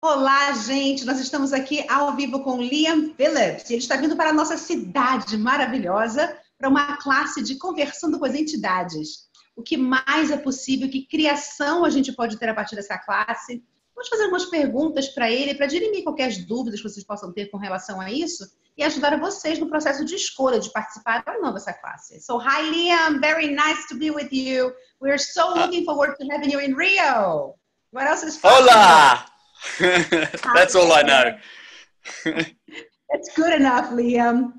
Olá, gente! Nós estamos aqui ao vivo com Liam Phillips. Ele está vindo para a nossa cidade maravilhosa para uma classe de conversando com as entidades. O que mais é possível? Que criação a gente pode ter a partir dessa classe? Vamos fazer algumas perguntas para ele, para dirimir qualquer dúvidas que vocês possam ter com relação a isso e ajudar vocês no processo de escolha de participar ou não dessa classe. So, hi, Liam! Very nice to be with you. We're so looking forward to having you in Rio. What else is possible? Hola! That's all I know. That's good enough, Liam.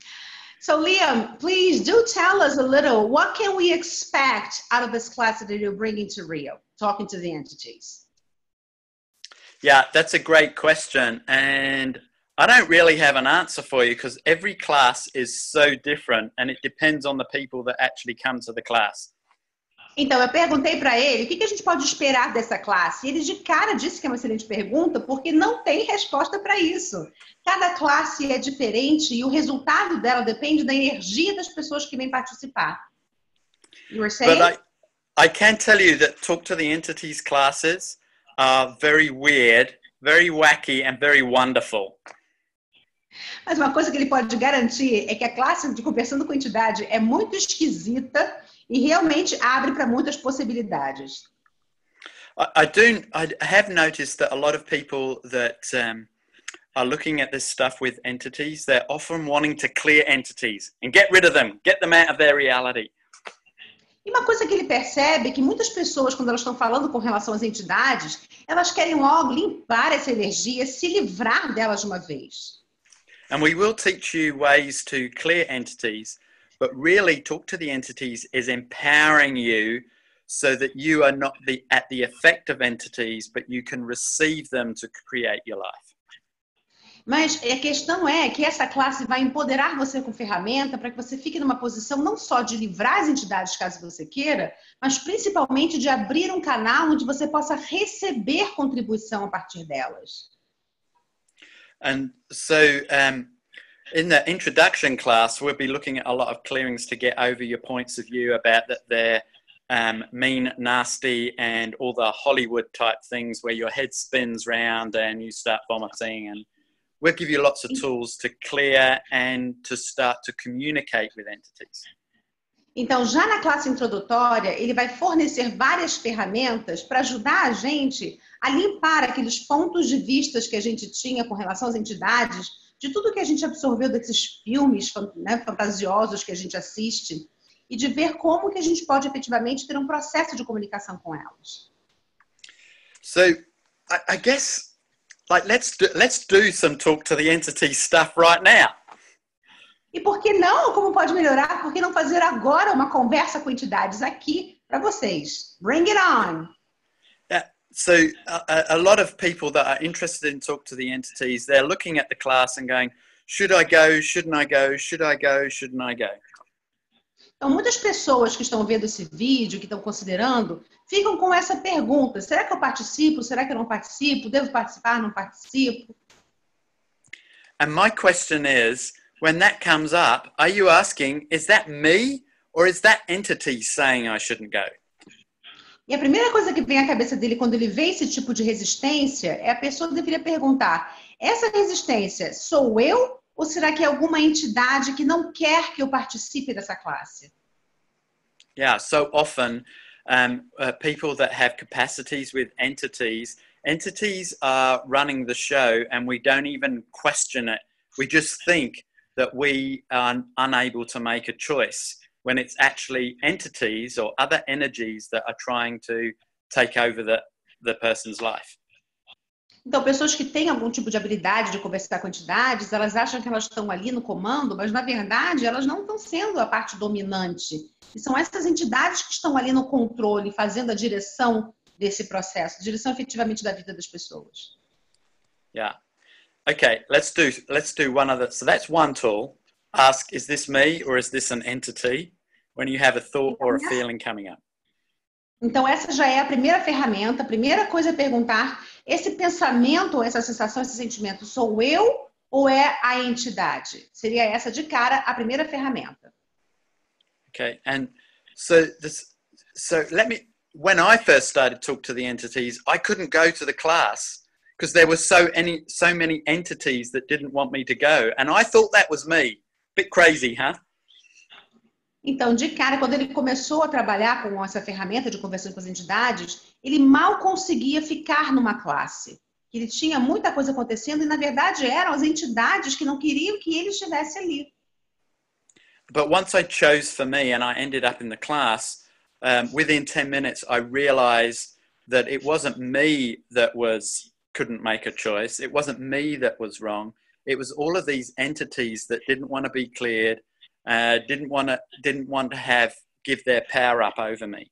So, Liam, please do tell us a little, what can we expect out of this class that you're bringing to Rio, talking to the entities? Yeah, that's a great question. And I don't really have an answer for you because every class is so different and it depends on the people that actually come to the class. Então, eu perguntei para ele o que a gente pode esperar dessa classe. E ele de cara disse que é uma excelente pergunta, porque não tem resposta para isso. Cada classe é diferente e o resultado dela depende da energia das pessoas que vêm participar. You were saying? But I can tell you that Talk to the Entities classes are very weird, very wacky and very wonderful. Mas uma coisa que ele pode garantir é que a classe de Conversando com Entidade é muito esquisita e realmente abre para muitas possibilidades. I have noticed that a lot of people that are looking at this stuff with entities, they're often wanting to clear entities and get rid of them, get them out of their reality. E uma coisa que ele percebe é que muitas pessoas, quando elas estão falando com relação às entidades, elas querem logo limpar essa energia, se livrar delas de uma vez. And we will teach you ways to clear entities, but really Talk to the Entities is empowering you so that you are not at the effect of entities, but you can receive them to create your life. Mas a questão é que essa classe vai empoderar você com ferramenta para que você fique numa posição não só de livrar as entidades, caso você queira, mas principalmente de abrir um canal onde você possa receber contribuição a partir delas. And so in the introduction class, we'll be looking at a lot of clearings to get over your points of view about that they're mean, nasty, and all the Hollywood type things where your head spins round and you start vomiting. And we'll give you lots of tools to clear and to start to communicate with entities. Então, já na classe introdutória, ele vai fornecer várias ferramentas para ajudar a gente a limpar aqueles pontos de vista que a gente tinha com relação às entidades, de tudo que a gente absorveu desses filmes, né, fantasiosos que a gente assiste, e de ver como que a gente pode efetivamente ter um processo de comunicação com elas. So, I guess, like, let's do some Talk to the Entity stuff right now. E por que não? Como pode melhorar? Por que não fazer agora uma conversa com entidades aqui para vocês? Bring it on! Yeah. So a lot of people that are interested in Talk to the Entities, they're looking at the class and going, should I go? Shouldn't I go? Should I go? Shouldn't I go? Então, muitas pessoas que estão vendo esse vídeo, que estão considerando, ficam com essa pergunta: será que eu participo? Será que eu não participo? Devo participar? Não participo? And my question is, when that comes up, are you asking, is that me or is that entity saying I shouldn't go? E a primeira coisa que vem à cabeça dele quando ele vê esse tipo de resistência é a pessoa deveria perguntar: essa resistência sou eu ou será que é alguma entidade que não quer que eu participe dessa classe? Yeah, so often people that have capacities with entities are running the show and we don't even question it. We just think that we are unable to make a choice when it's actually entities or other energies that are trying to take over the person's life. Então, pessoas que têm algum tipo de habilidade de conversar com entidades, elas acham que elas estão ali no comando, mas, na verdade, elas não estão sendo a parte dominante. E são essas entidades que estão ali no controle, fazendo a direção desse processo, a direção efetivamente da vida das pessoas. Yeah. Okay, let's do one other. So that's one tool. Ask, is this me or is this an entity? When you have a thought or a feeling coming up. Então, essa já é a primeira ferramenta. A primeira coisa é perguntar: esse pensamento, essa sensação, esse sentimento, sou eu ou é a entidade? Seria essa de cara a primeira ferramenta. Okay, and so when I first started Talk to the Entities, I couldn't go to the class because there were so many entities that didn't want me to go. And I thought that was me. Bit crazy, huh? Então, de cara, quando ele começou a trabalhar com essa ferramenta de conversão com as entidades, ele mal conseguia ficar numa classe. Ele tinha muita coisa acontecendo e, na verdade, eram as entidades que não queriam que ele estivesse ali. But once I chose for me and I ended up in the class, within 10 minutes, I realized that it wasn't me that couldn't make a choice. It wasn't me that was wrong. It was all of these entities that didn't want to be cleared, didn't want to give their power up over me.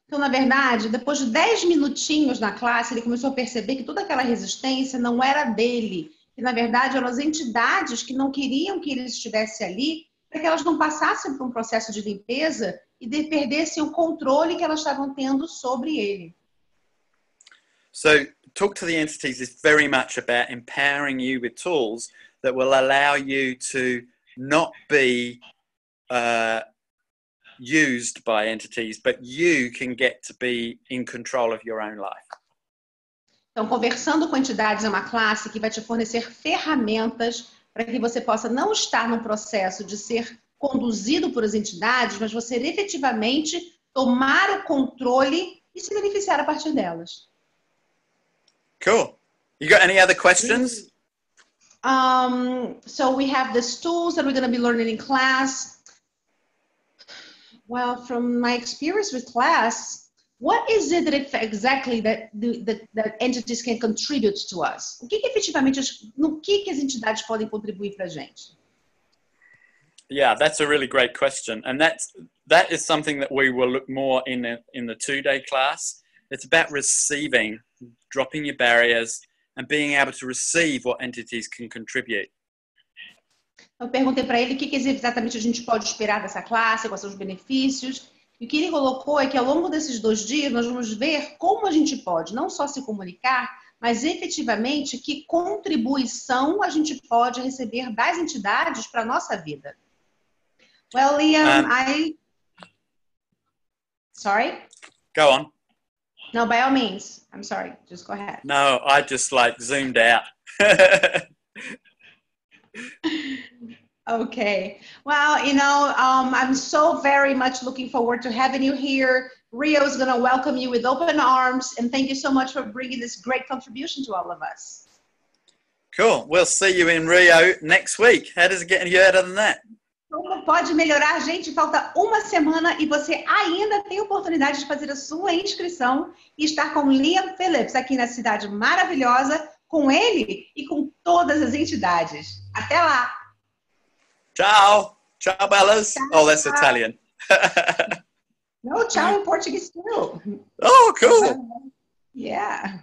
Então, na verdade, depois de 10 minutinhos na classe, ele começou a perceber que toda aquela resistência não era dele. Que, na verdade, eram as entidades que não queriam que ele estivesse ali, para que elas não passassem por um processo de limpeza e perdessem o controle que elas estavam tendo sobre ele. So, talk to the entities is very much about empowering you with tools that will allow you to not be used by entities, but you can get to be in control of your own life. Então, conversando com entidades é uma classe que vai te fornecer ferramentas para que você possa não estar no processo de ser conduzido por as entidades, mas você efetivamente tomar o controle e se beneficiar a partir delas. Cool. You got any other questions? So we have these tools that we're going to be learning in class. Well, from my experience with class, what is it exactly that entities can contribute to us? No que as entidades podem contribuir para a gente? Yeah, that's a really great question. And that is something that we will look more in the 2-day class. It's about receiving, dropping your barriers, and being able to receive what entities can contribute. Eu perguntei para ele o que exatamente a gente pode esperar dessa classe, quais são os benefícios. E o que ele colocou é que ao longo desses 2 dias nós vamos ver como a gente pode não só se comunicar, mas efetivamente que contribuição a gente pode receber das entidades para a nossa vida. Well, Liam, Sorry? Go on. No, by all means. I'm sorry. Just go ahead. No, I just zoomed out. Okay. Well, I'm so very much looking forward to having you here. Rio is going to welcome you with open arms, and thank you so much for bringing this great contribution to all of us. Cool. We'll see you in Rio next week. How does it get any better than that? Como pode melhorar, gente? Falta uma semana e você ainda tem a oportunidade de fazer a sua inscrição e estar com Liam Phillips aqui na cidade maravilhosa, com ele e com todas as entidades. Até lá! Ciao! Ciao, Bellas! Ciao. Oh, that's Italian. No, ciao in Portuguese too. Oh, cool! Yeah.